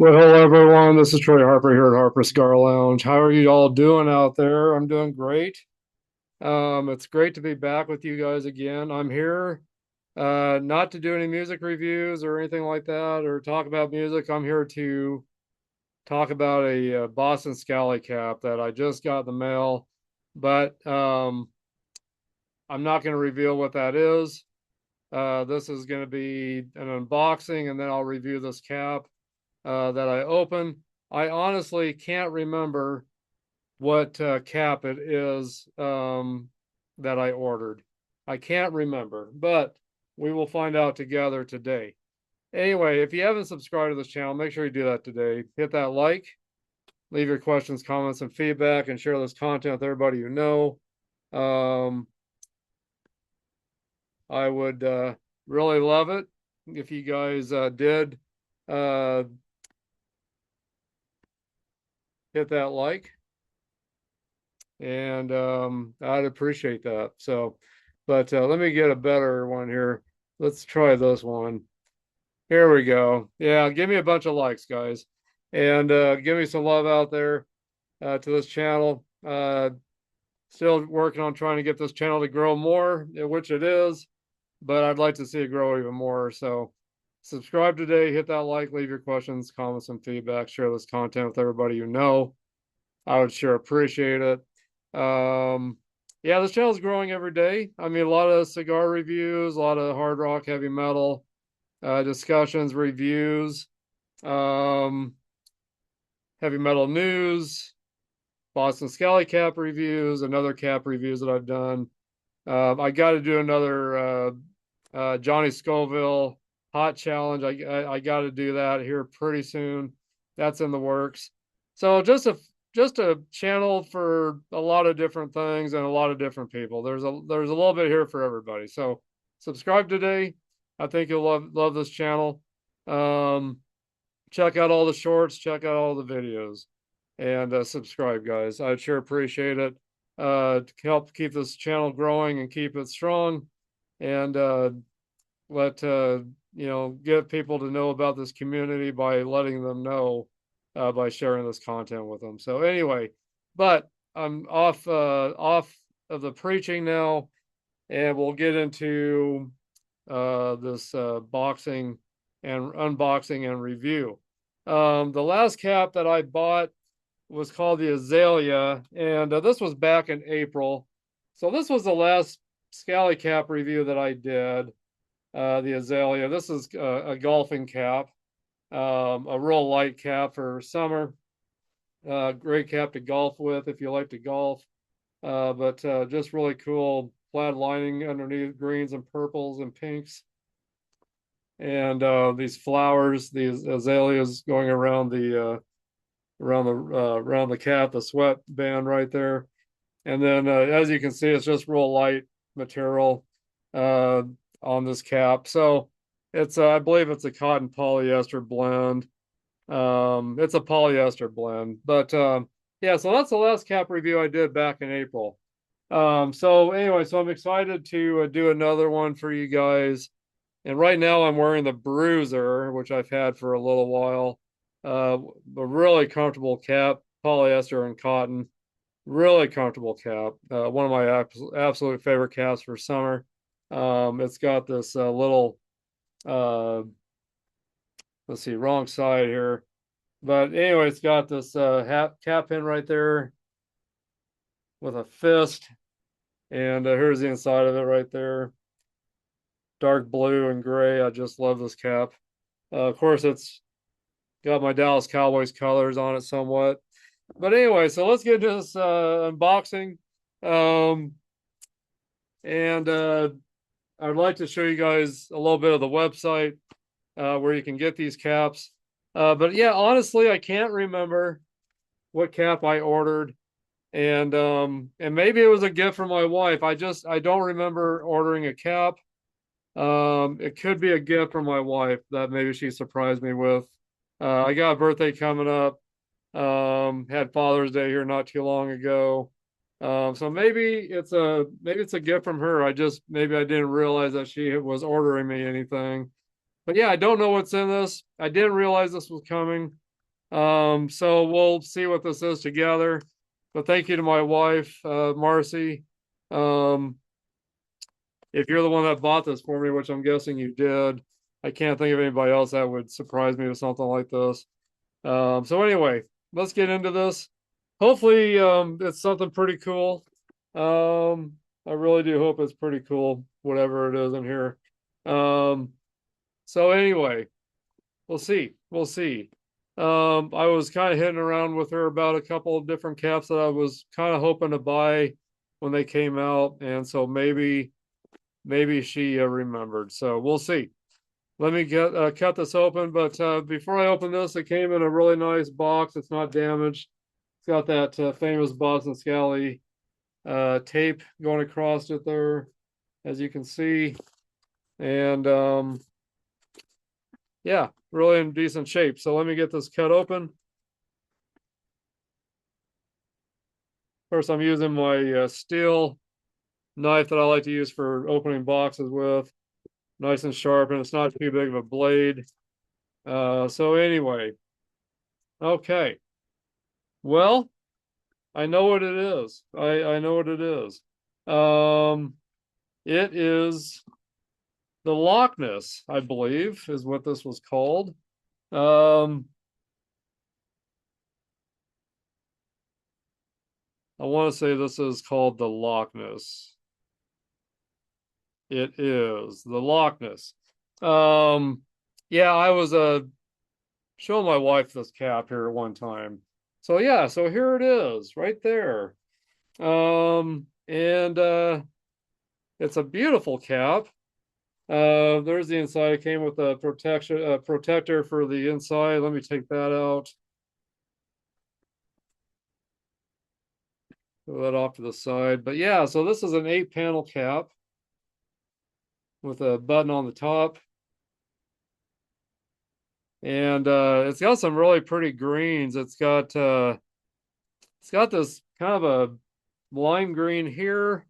Well, hello everyone. This is Troy Harper here at Harper Cigar Lounge. How are you all doing out there? I'm doing great. It's great to be back with you guys again. I'm here not to do any music reviews or anything like that or talk about music. I'm here to talk about a Boston Scally cap that I just got in the mail, but I'm not going to reveal what that is. This is going to be an unboxing, and then I'll review this cap that I opened. I honestly can't remember what cap it is that I ordered. I can't remember, but we will find out together today. Anyway, if you haven't subscribed to this channel, make sure you do that today. Hit that like, leave your questions, comments, and feedback, and share this content with everybody you know. Um, I would really love it if you guys did uh, hit that like, and I'd appreciate that. So, but let me get a better one here. Let's try this one. Here we go. Yeah, give me a bunch of likes, guys, and give me some love out there to this channel. Still working on trying to get this channel to grow more, which it is, but I'd like to see it grow even more. So, subscribe today, hit that like, leave your questions, comments, and feedback, share this content with everybody you know. I would sure appreciate it. Um, yeah, this channel is growing every day. I mean, a lot of cigar reviews, a lot of hard rock, heavy metal discussions, reviews, um, heavy metal news, Boston Scally cap reviews, and other cap reviews that I've done. I got to do another Johnny Scoville hot challenge. I got to do that here pretty soon. That's in the works. So just a channel for a lot of different things and a lot of different people. There's a little bit here for everybody. So subscribe today. I think you'll love this channel. Um, check out all the shorts. Check out all the videos, and subscribe, guys. I'd sure appreciate it. To help keep this channel growing and keep it strong, and let get people to know about this community by letting them know by sharing this content with them. So anyway, but I'm off of the preaching now, and we'll get into this boxing and unboxing and review. The last cap that I bought was called the Azalea, and this was back in April. So this was the last Scally cap review that I did. The Azalea. This is a golfing cap, a real light cap for summer. Great cap to golf with if you like to golf. But just really cool plaid lining underneath, greens and purples and pinks, and these flowers, these azaleas going around the cap, the sweat band right there. And then as you can see, it's just real light material uh, on this cap. So it's I believe it's a cotton polyester blend. It's a polyester blend, but yeah. So that's the last cap review I did back in April. So anyway, so I'm excited to do another one for you guys. And right now I'm wearing the Bruiser, which I've had for a little while. A really comfortable cap, polyester and cotton. Really comfortable cap. One of my absolute favorite caps for summer. It's got this little, uh, let's see, wrong side here. But anyway, it's got this cap pin right there with a fist. And here's the inside of it right there. Dark blue and gray. I just love this cap. Of course, it's got my Dallas Cowboys colors on it somewhat. But anyway, so let's get into this unboxing. Um, and I'd like to show you guys a little bit of the website where you can get these caps. But yeah, honestly, I can't remember what cap I ordered. And maybe it was a gift from my wife. I don't remember ordering a cap. It could be a gift from my wife that maybe she surprised me with. I got a birthday coming up. Had Father's Day here not too long ago. So maybe it's a gift from her. Maybe I didn't realize that she was ordering me anything. But yeah, I don't know what's in this. I didn't realize this was coming. So we'll see what this is together. But thank you to my wife, Marcy. Um, if you're the one that bought this for me, which I'm guessing you did, I can't think of anybody else that would surprise me with something like this. So anyway, let's get into this. Hopefully, it's something pretty cool. I really do hope it's pretty cool, whatever it is in here. Um, so anyway, we'll see. We'll see. I was kind of hitting around with her about a couple of different caps that I was kind of hoping to buy when they came out, and so maybe she remembered. So we'll see. Let me get cut this open, but before I open this, it came in a really nice box. It's not damaged. It's got that famous Boston Scally tape going across it there, as you can see, and yeah, really in decent shape. So let me get this cut open. First, I'm using my steel knife that I like to use for opening boxes with. Nice and sharp, and it's not too big of a blade. So anyway, okay. Well, I know what it is. I know what it is. Um, it is the Loch Ness, I believe, is what this was called. Um, I want to say this is called the Loch Ness. It is the Loch Ness. Um, yeah, I was showing my wife this cap here at one time. So yeah, so here it is, right there. And it's a beautiful cap. There's the inside. It came with a protection protector for the inside. Let me take that out. Put that off to the side. But yeah, so this is an 8-panel cap with a button on the top. And it's got some really pretty greens. It's got this kind of a lime green here.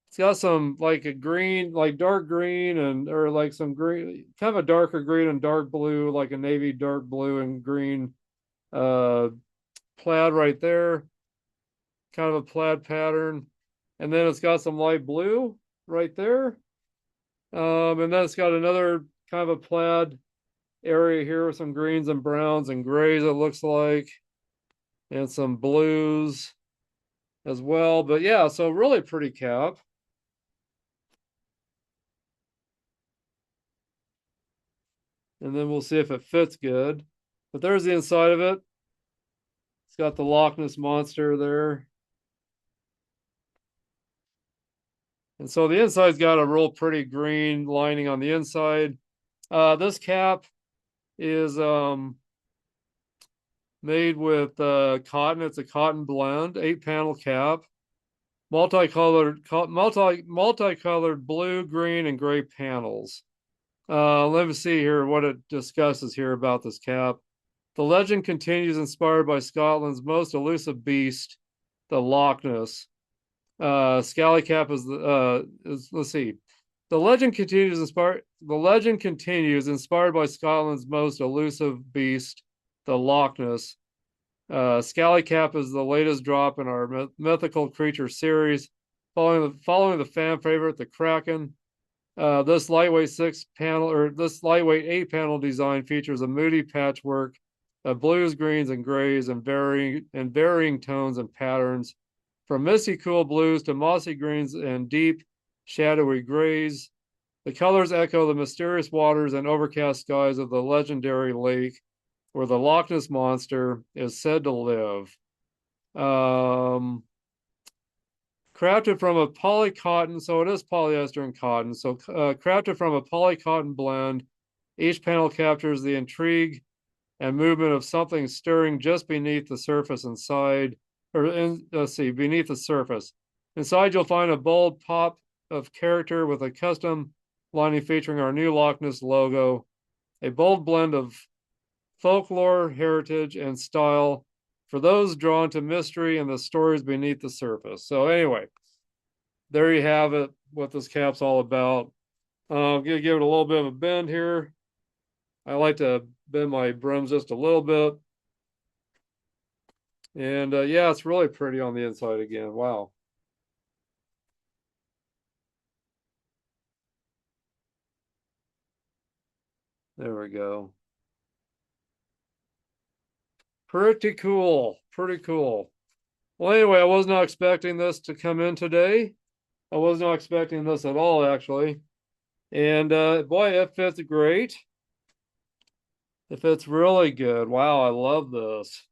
It's got some like a green, like dark green and or like some green, kind of a darker green and dark blue, like a navy dark blue and green uh plaid right there, kind of a plaid pattern. And then it's got some light blue right there. And then it's got another kind of a plaid area here with some greens and browns and grays, it looks like, and some blues as well. But yeah, so really pretty cap. And then we'll see if it fits good. But there's the inside of it. It's got the Loch Ness Monster there. And so the inside's got a real pretty green lining on the inside. This cap is made with cotton. It's a cotton blend, 8-panel cap, multicolored blue, green, and gray panels. Let me see here what it discusses here about this cap. The legend continues, inspired by Scotland's most elusive beast, the Loch Ness. Scally cap is let's see. The legend continues, inspired by Scotland's most elusive beast, the Loch Ness. Scally cap is the latest drop in our mythical creature series, following the fan favorite, the Kraken. This lightweight 8-panel design features a moody patchwork of blues, greens, and grays, and varying tones and patterns, from misty cool blues to mossy greens and deep shadowy grays. The colors echo the mysterious waters and overcast skies of the legendary lake where the Loch Ness Monster is said to live. Crafted from a poly cotton, so it is polyester and cotton. So crafted from a poly cotton blend, each panel captures the intrigue and movement of something stirring just beneath the surface inside, beneath the surface. Inside, you'll find a bold pop of character with a custom lining featuring our new Loch Ness logo, a bold blend of folklore, heritage, and style for those drawn to mystery and the stories beneath the surface. So anyway, there you have it, what this cap's all about. I'm gonna give it a little bit of a bend here. I like to bend my brims just a little bit. And yeah, it's really pretty on the inside again. Wow. There we go. Pretty cool. Pretty cool. Well, anyway, I was not expecting this to come in today. I was not expecting this at all, actually. And boy, it fits great. It fits really good. Wow, I love this.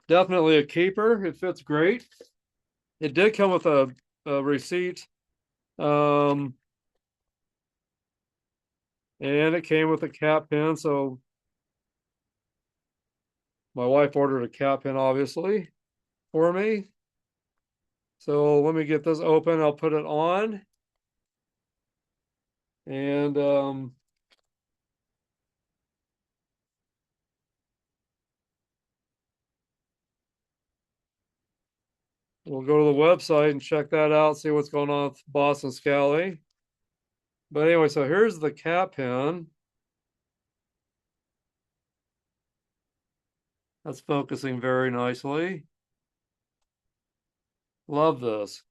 Definitely a keeper. It fits great. It did come with a receipt. Um, and it came with a cap pin. So my wife ordered a cap pin, obviously, for me. So let me get this open. I'll put it on. And we'll go to the website and check that out, see what's going on with Boston Scally. But anyway, so here's the cap pin. That's focusing very nicely. Love this.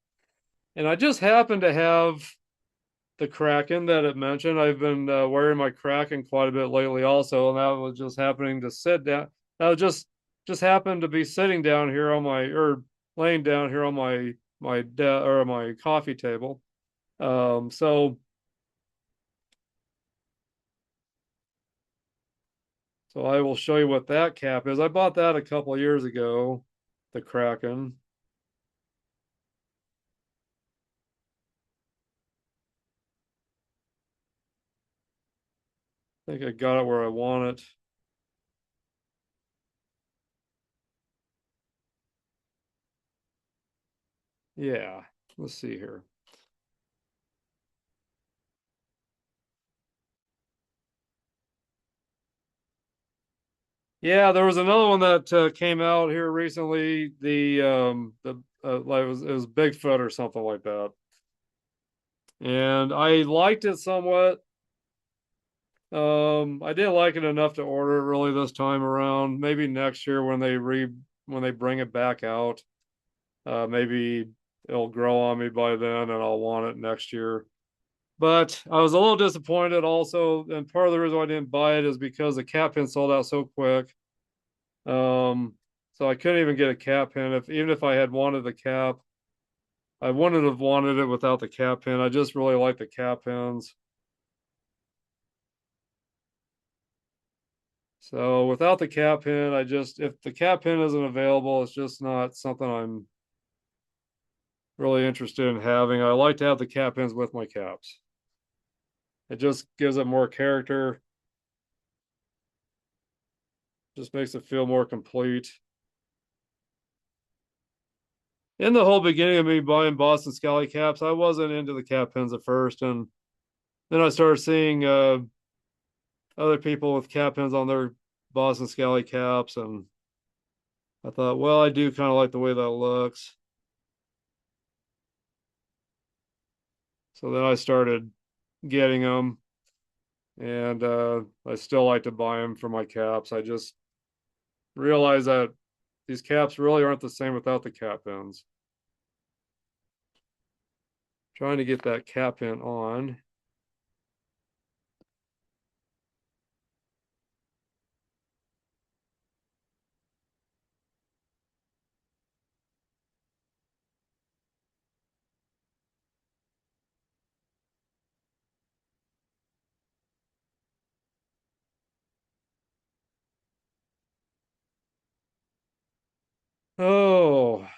And I just happen to have the Kraken that it mentioned. I've been wearing my Kraken quite a bit lately also, and that was just happening to sit down. That was just happened to be sitting down here on my or laying down here on my coffee table. So I will show you what that cap is. I bought that a couple of years ago, the Kraken. I think I got it where I want it. Yeah, let's see here. Yeah, there was another one that came out here recently. The like it was Bigfoot or something like that, and I liked it somewhat. I didn't like it enough to order it really this time around. Maybe next year when they bring it back out, maybe it'll grow on me by then, and I'll want it next year. But I was a little disappointed also, and part of the reason why I didn't buy it is because the cap pin sold out so quick. Um, so I couldn't even get a cap pin. If even if I had wanted the cap, I wouldn't have wanted it without the cap pin. I just really like the cap pins. So without the cap pin, I just if the cap pin isn't available, it's just not something I'm really interested in having. I like to have the cap pins with my caps. It just gives it more character, just makes it feel more complete. In the whole beginning of me buying Boston Scally caps, I wasn't into the cap pins at first, and then I started seeing other people with cap pins on their Boston Scally caps, and I thought, well, I do kind of like the way that looks. So then I started getting them, and I still like to buy them for my caps. I just realized that these caps really aren't the same without the cap pins. Trying to get that cap pin on. Oh,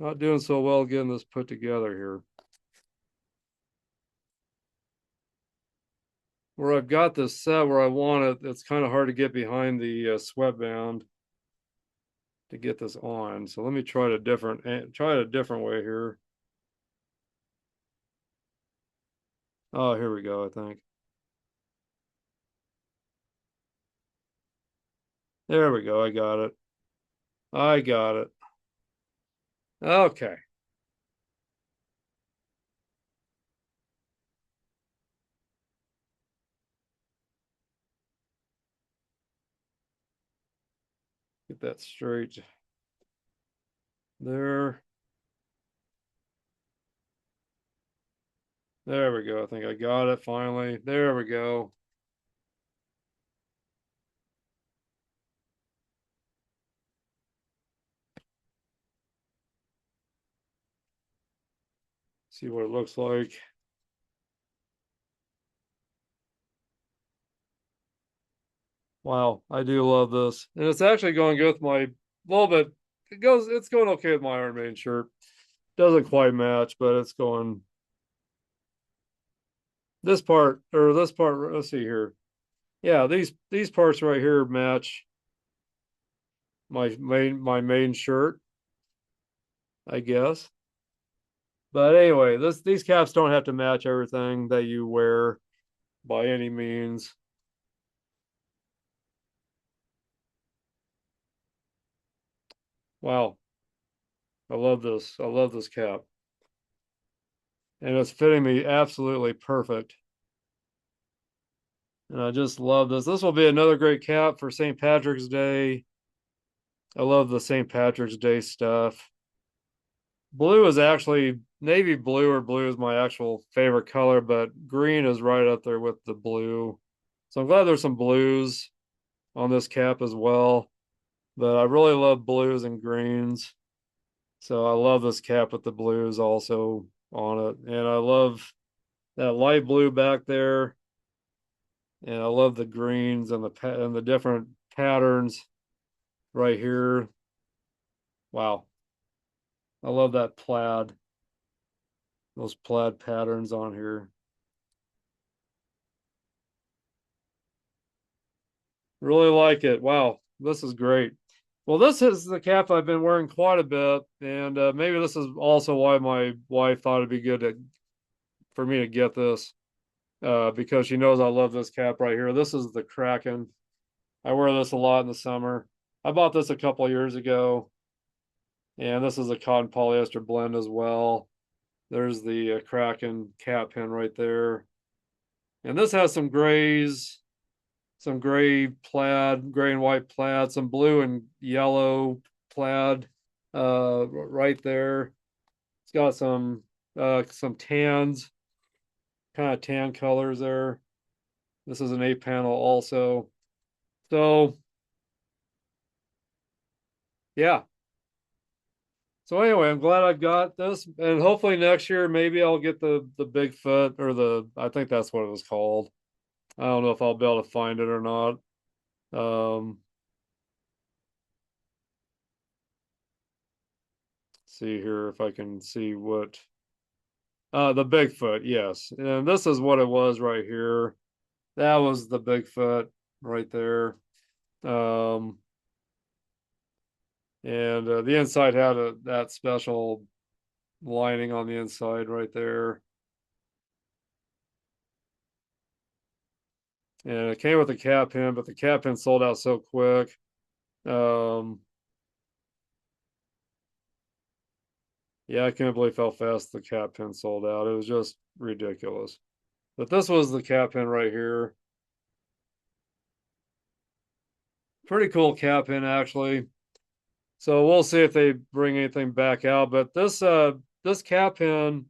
not doing so well getting this put together here. Where I've got this set where I want it, it's kind of hard to get behind the sweatband to get this on. So let me try it a different way here. Oh, here we go, I think. There we go. I got it. I got it. Okay. that straight there. There we go. I think I got it finally. There we go. See what it looks like. Wow, I do love this. And it's actually going good with my little bit. It's going okay with my Iron Maiden shirt. Doesn't quite match, but it's going this part, let's see here. Yeah, these parts right here match my main shirt, I guess. But anyway, these caps don't have to match everything that you wear by any means. Wow, I love this. I love this cap. And it's fitting me absolutely perfect. And I just love this. This will be another great cap for St. Patrick's Day. I love the St. Patrick's Day stuff. Blue is actually navy blue, or blue is my actual favorite color, but green is right up there with the blue. So I'm glad there's some blues on this cap as well. But I really love blues and greens. So I love this cap with the blues also on it. And I love that light blue back there. And I love the greens and the different patterns right here. Wow. I love that plaid. Those plaid patterns on here. Really like it. Wow, this is great. Well, this is the cap I've been wearing quite a bit, and maybe this is also why my wife thought it'd be good for me to get this, because she knows I love this cap right here. This is the Kraken. I wear this a lot in the summer. I bought this a couple years ago, and this is a cotton polyester blend as well. There's the Kraken cap pin right there. And this has some gray plaid, gray and white plaid, some blue and yellow plaid right there. It's got some tans, kind of tan colors there. This is an 8 panel also. So yeah. So anyway, I'm glad I got this, and hopefully next year maybe I'll get the Bigfoot, or the, I think that's what it was called. I don't know if I'll be able to find it or not. See here if I can see what the Bigfoot, yes. And this is what it was right here. That was the Bigfoot right there. Um and the inside had that special lining on the inside right there. And it came with a cap pin, but the cap pin sold out so quick. Um yeah, I can't believe how fast the cap pin sold out. It was just ridiculous. But this was the cap pin right here. Pretty cool cap pin actually. So we'll see if they bring anything back out. But this cap pin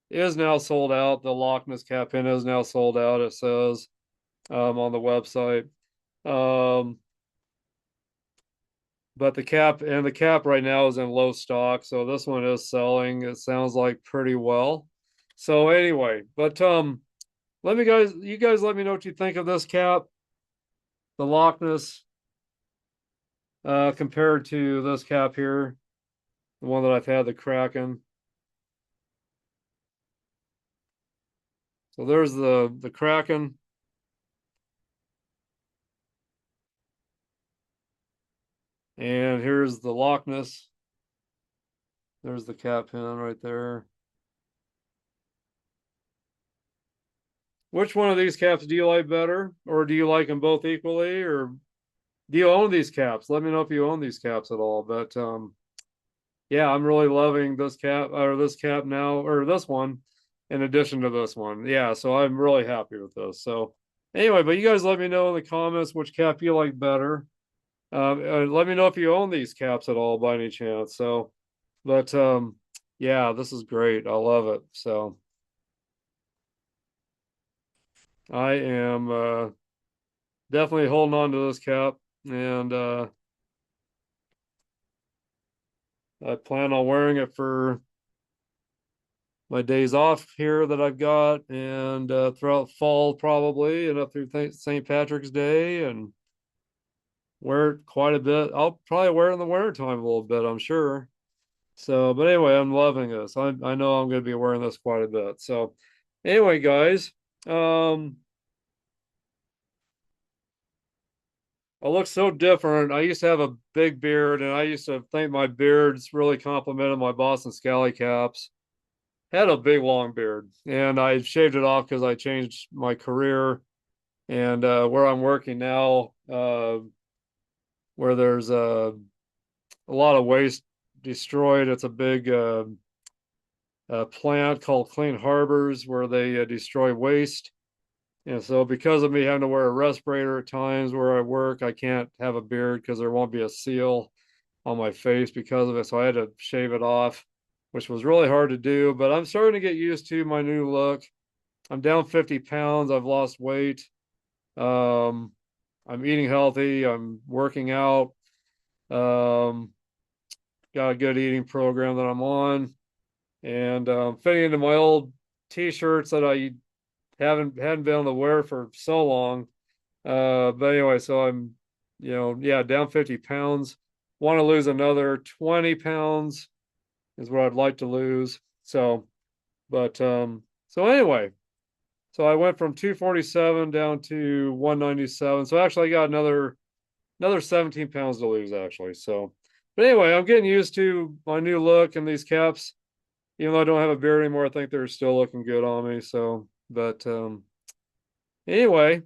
is now sold out. The Loch Ness cap pin is now sold out, it says on the website. Um but the cap right now is in low stock, so this one is selling, it sounds like, pretty well. So anyway, but you guys let me know what you think of this cap, the Loch Ness, compared to this cap here, the one that I've had, the Kraken. So there's the Kraken. And here's the Loch Ness. There's the cap pin right there. Which one of these caps do you like better? Or do you like them both equally? Or do you own these caps? Let me know if you own these caps at all. But yeah, I'm really loving this cap now, or this one, in addition to this one. Yeah, so I'm really happy with this. So anyway, but you guys let me know in the comments which cap you like better. Let me know if you own these caps at all by any chance. So, but yeah, this is great. I love it. So I am definitely holding on to this cap, and I plan on wearing it for my days off here that I've got, and throughout fall probably, and up through St. Patrick's Day, and wear it quite a bit. I'll probably wear it in the winter time a little bit, I'm sure. So, but anyway, I'm loving this. I know I'm going to be wearing this quite a bit. So, anyway, guys, um, I look so different. I used to have a big beard, and I used to think my beards really complimented my Boston Scally caps. Had a big long beard, and I shaved it off because I changed my career, and where I'm working now, where there's a lot of waste destroyed. It's a big plant called Clean Harbors where they destroy waste. And so, because of me having to wear a respirator at times where I work, I can't have a beard because there won't be a seal on my face because of it. So, I had to shave it off, which was really hard to do. But I'm starting to get used to my new look. I'm down 50 pounds. I've lost weight. Um, I'm eating healthy. I'm working out. Um, got a good eating program that I'm on, and fitting into my old t-shirts that I hadn't been able to wear for so long. But anyway, so I'm, yeah, down 50 pounds. Want to lose another 20 pounds is what I'd like to lose. So, but so anyway, so I went from 247 down to 197. So actually I got another 17 pounds to lose actually. So, but anyway, I'm getting used to my new look and these caps. Even though I don't have a beard anymore, I think they're still looking good on me. So, but anyway,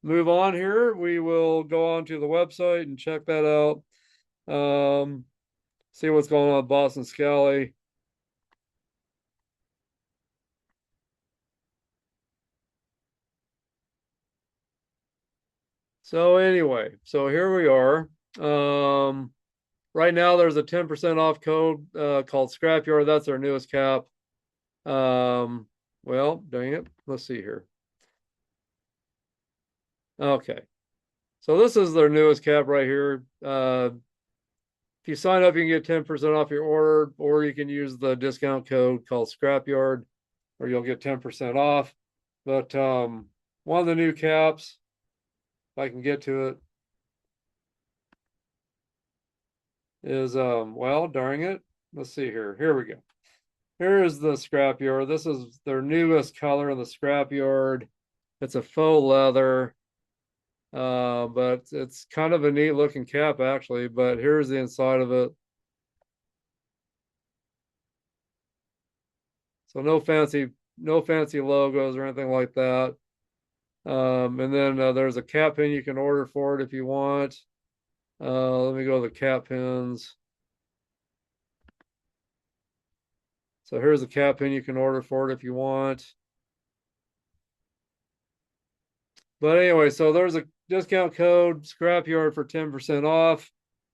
move on here. We will go on to the website and check that out. See what's going on with Boston Scally. So anyway, so here we are. Right now there's a 10% off code called Scrapyard. That's our newest cap. Um, well, dang it. Let's see here. Okay. So this is their newest cap right here. If you sign up, you can get 10% off your order, or you can use the discount code called Scrapyard, or you'll get 10% off. But one of the new caps, if I can get to it, is well, darn it. Let's see here. Here we go. Here is the Scrapyard. This is their newest color in the Scrapyard. It's a faux leather. But it's kind of a neat looking cap actually. But here's the inside of it. So no fancy logos or anything like that. And then there's a cap pin you can order for it if you want. Let me go to the cap pins. So here's a cap pin you can order for it if you want. But anyway, so there's a discount code Scrapyard for 10% off,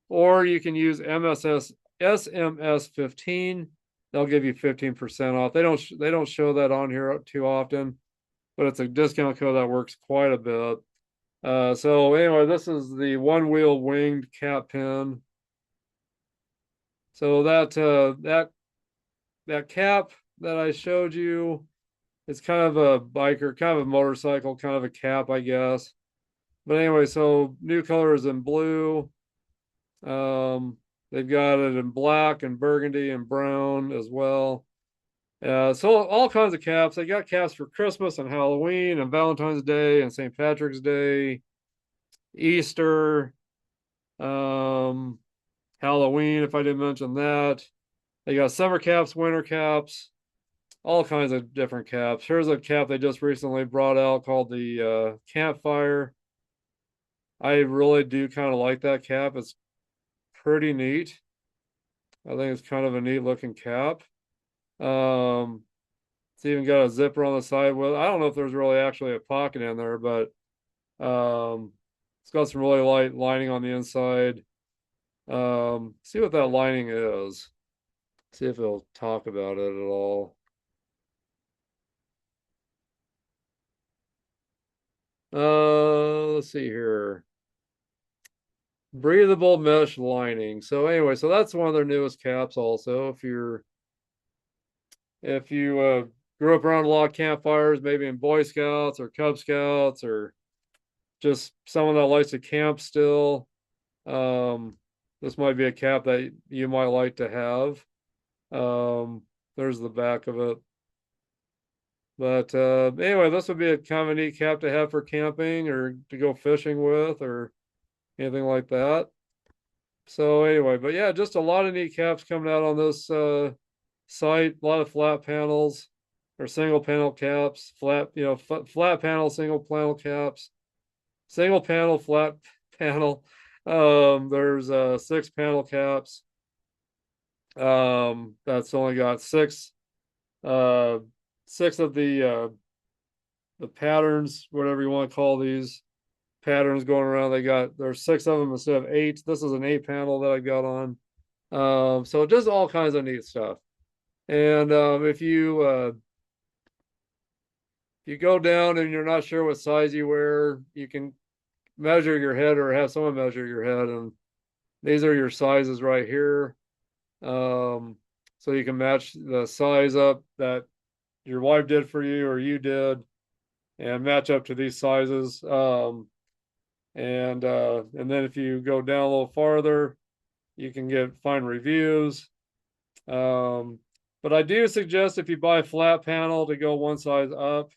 or you can use SMS15. They'll give you 15% off. They don't show that on here too often, but it's a discount code that works quite a bit. So anyway, this is the one wheel winged cap pin. So that cap that I showed you, it's kind of a biker, kind of a motorcycle, kind of a cap, I guess. But anyway, so new color is in blue. They've got it in black and burgundy and brown as well. So all kinds of caps. They got caps for Christmas and Halloween and Valentine's Day and St. Patrick's Day, Easter, um, Halloween, if I didn't mention that. They got summer caps, winter caps, all kinds of different caps. Here's a cap they just recently brought out called the Campfire. I really do kind of like that cap. It's pretty neat. I think it's kind of a neat looking cap. Um, it's even got a zipper on the side. Well, I don't know if there's really actually a pocket in there, but It's got some really light lining on the inside. See what that lining is. See if it'll talk about it at all. Let's see here. Breathable mesh lining. So anyway, so that's one of their newest caps also. If you grew up around a lot of campfires, maybe in Boy Scouts or Cub Scouts or just someone that likes to camp still, this might be a cap that you might like to have. There's the back of it. But anyway, this would be a kind of a neat cap to have for camping or to go fishing with or anything like that. So anyway, but yeah, just a lot of neat caps coming out on this site. A lot of flat panels or single panel caps, flat, flat panel, single panel caps, single panel, flat panel. There's 6 panel caps. That's only got uh, six of the patterns, whatever you want to call these patterns going around. There's 6 of them instead of 8. This is an 8 panel that I got on. So just all kinds of neat stuff. And if you go down and you're not sure what size you wear, you can measure your head or have someone measure your head, and these are your sizes right here. So you can match the size up that your wife did for you or you did, and match up to these sizes. And then if you go down a little farther, you can find reviews. But I do suggest if you buy a flat panel to go one size up.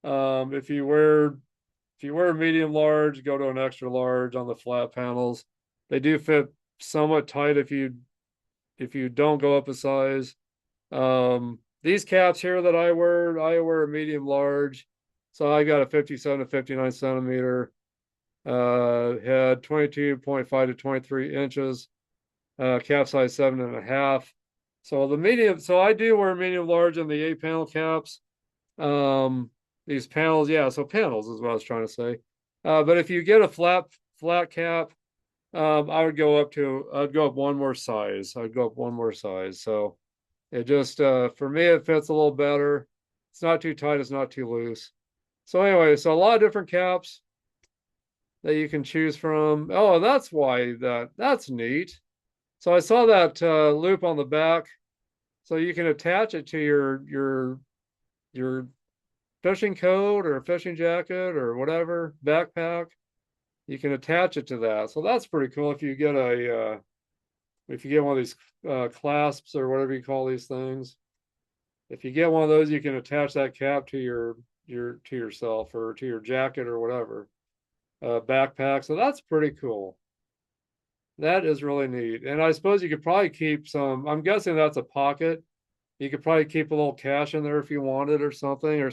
If you wear medium large, go to an extra large on the flat panels. They do fit somewhat tight if you don't go up a size. These caps here that I wear a medium large. So I got a 57 to 59 centimeter head, 22.5 to 23 inches, cap size 7.5. So I do wear medium large in the 8 panel caps. These panels, yeah, so panels is what I was trying to say. But if you get a flat cap, I'd go up one more size. I'd go up one more size. So it just for me it fits a little better. It's not too tight, it's not too loose. So anyway, so a lot of different caps that you can choose from. Oh, that's neat. So I saw that loop on the back. So you can attach it to your fishing coat or fishing jacket or whatever backpack. You can attach it to that. So that's pretty cool if you get one of these clasps or whatever you call these things. If you get one of those, you can attach that cap to to yourself or to your jacket or whatever backpack. So that's pretty cool. That is really neat. And I suppose you could probably keep some. I'm guessing that's a pocket. You could probably keep a little cash in there if you wanted or something, or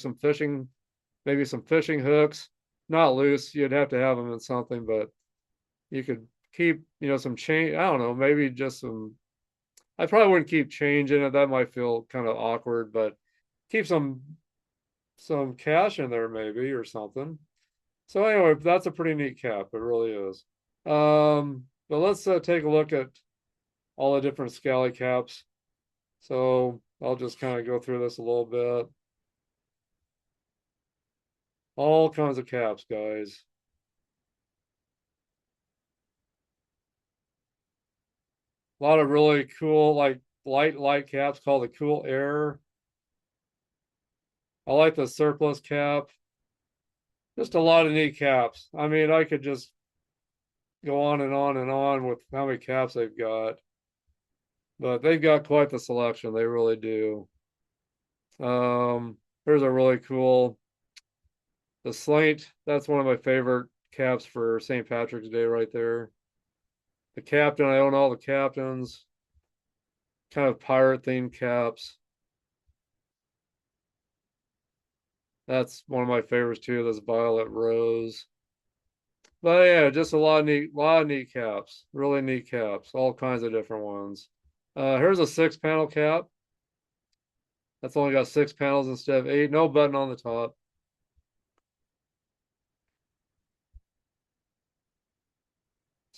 maybe some fishing hooks. Not loose. You'd have to have them in something, but you could keep, some change. I don't know, maybe just some. I probably wouldn't keep change in it. That might feel kind of awkward, but keep some cash in there maybe or something. So anyway, that's a pretty neat cap. It really is. But let's take a look at all the different scally caps. So I'll just kind of go through this a little bit. All kinds of caps, guys. A lot of really cool, like light caps called the Cool Air. I like the surplus cap. Just a lot of neat caps. I mean, I could just go on and on and on with how many caps they've got. But they've got quite the selection. They really do. There's a really cool, the Slaint. That's one of my favorite caps for St. Patrick's Day right there. The Captain, I own all the Captains. Kind of pirate themed caps. That's one of my favorites too. This Violet Rose. But yeah, just a lot of neat caps. Really neat caps. All kinds of different ones. Here's a 6 panel cap. That's only got 6 panels instead of 8. No button on the top.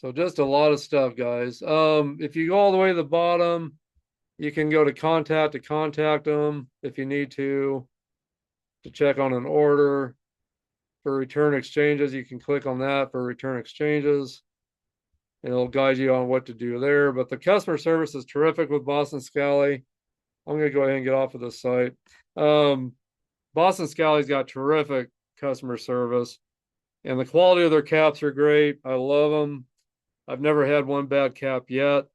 So just a lot of stuff, guys. If you go all the way to the bottom, you can go to contact them if you need to check on an order. For return exchanges, you can click on that for return exchanges. And it'll guide you on what to do there. But the customer service is terrific with Boston Scally. I'm going to go ahead and get off of this site. Um, Boston Scally's got terrific customer service, and the quality of their caps are great. I love them. I've never had one bad cap yet.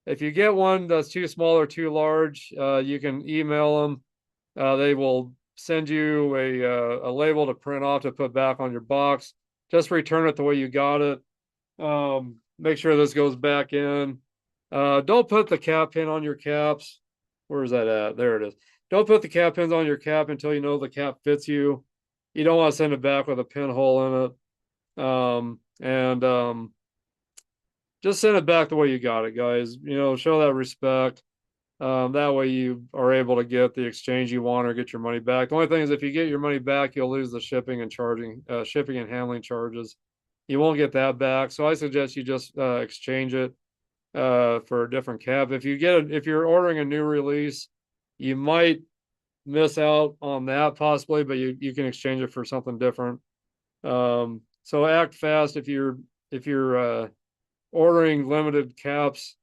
If you get one that's too small or too large, you can email them. They will send you a label to print off to put back on your box. Just return it the way you got it. Make sure this goes back in. Don't put the cap pin on your caps. Where is that at? There it is. Don't put the cap pins on your cap until you know the cap fits you. You don't want to send it back with a pinhole in it. Just send it back the way you got it, guys. Show that respect. That way you are able to get the exchange you want or get your money back. The only thing is if you get your money back, you'll lose the shipping and handling charges. You won't get that back. So I suggest you just exchange it for a different cap. If you're ordering a new release, you might miss out on that possibly, but you can exchange it for something different. So act fast if you're ordering limited caps,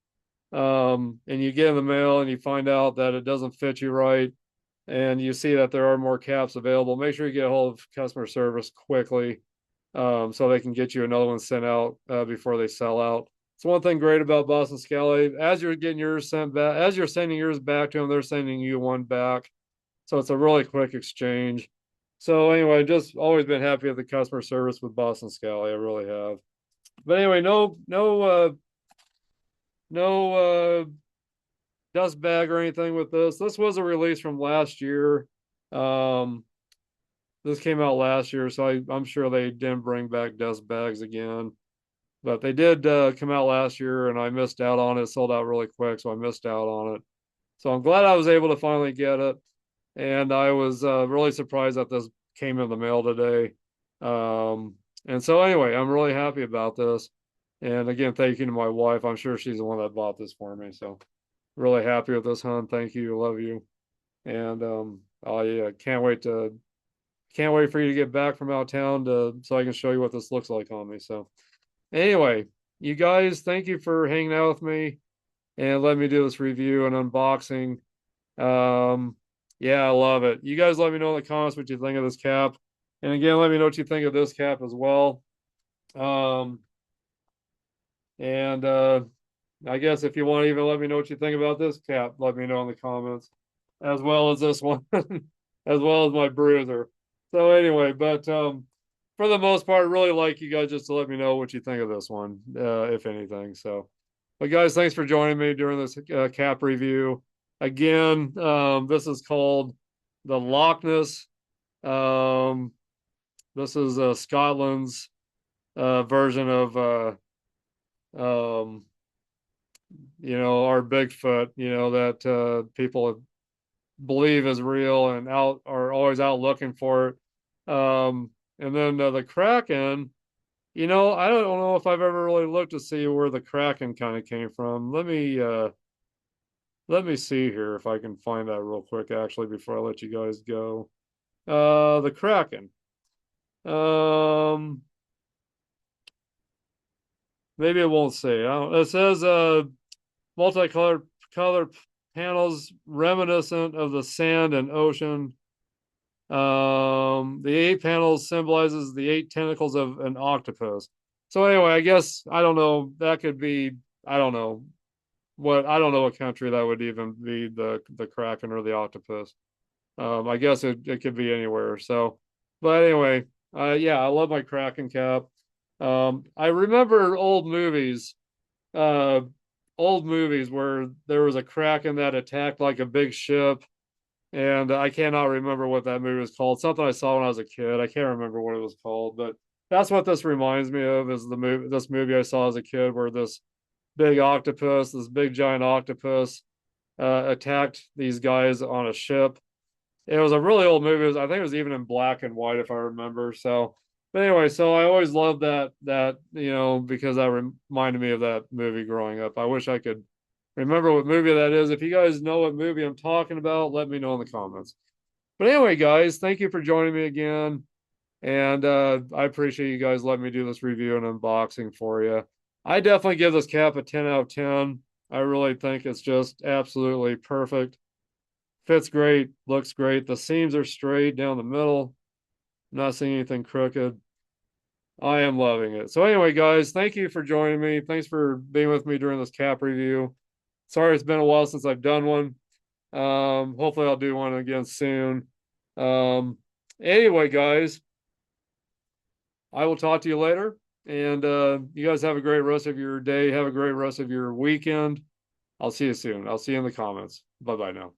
and you get in the mail and you find out that it doesn't fit you right, and you see that there are more caps available. Make sure you get a hold of customer service quickly, so they can get you another one sent out before they sell out. It's one thing great about Boston Scally. As you're getting yours sent back, as you're sending yours back to them, they're sending you one back. So it's a really quick exchange. So anyway, just always been happy with the customer service with Boston Scally. I really have. But anyway, no dust bag or anything with this. This was a release from last year. This came out last year, so I'm sure they didn't bring back dust bags again. But they did come out last year, and I missed out on it. It sold out really quick, so I missed out on it. So I'm glad I was able to finally get it. And I was really surprised that this came in the mail today. And so anyway, I'm really happy about this. And again, thank you to my wife. I'm sure she's the one that bought this for me. So really happy with this, hon. Thank you. Love you. And I can't wait for you to get back from out of town so I can show you what this looks like on me. So anyway, you guys, thank you for hanging out with me and let me do this review and unboxing. Yeah, I love it. You guys let me know in the comments what you think of this cap. And again, let me know what you think of this cap as well. I guess if you want to even let me know what you think about this cap, let me know in the comments, as well as this one, as well as my bruiser. So anyway, but for the most part, I really like you guys just to let me know what you think of this one, if anything. So, but guys, thanks for joining me during this cap review. Again, this is called the Loch Ness. This is Scotland's version of our Bigfoot, that people believe is real and are always out looking for it. And then the Kraken, I don't know if I've ever really looked to see where the Kraken kind of came from. Let me see here if I can find that real quick, actually, before I let you guys go. The Kraken. Maybe it won't say. It says multicolored panels reminiscent of the sand and ocean. The 8 panels symbolizes the 8 tentacles of an octopus. So anyway, I guess I don't know. That could be, I don't know what country that would even be, the Kraken or the octopus. I guess it could be anywhere. So, but anyway, yeah, I love my Kraken cap. I remember old movies where there was a Kraken that attacked like a big ship, and I cannot remember what that movie was called. Something I saw when I was a kid. I can't remember what it was called, but that's what this reminds me of, is this movie I saw as a kid where this big giant octopus attacked these guys on a ship. It was a really old movie. I think it was even in black and white, if I remember. So, But anyway, so I always loved that because that reminded me of that movie growing up. I wish I could remember what movie that is. If you guys know what movie I'm talking about, let me know in the comments. But anyway, guys, thank you for joining me again. And I appreciate you guys letting me do this review and unboxing for you. I definitely give this cap a 10 out of 10. I really think it's just absolutely perfect. Fits great, looks great. The seams are straight down the middle. I'm not seeing anything crooked. I am loving it. So anyway, guys, thank you for joining me. Thanks for being with me during this cap review. Sorry it's been a while since I've done one. Hopefully I'll do one again soon. Um, anyway, guys, I will talk to you later. And you guys have a great rest of your day. Have a great rest of your weekend. I'll see you soon. I'll see you in the comments. Bye bye now.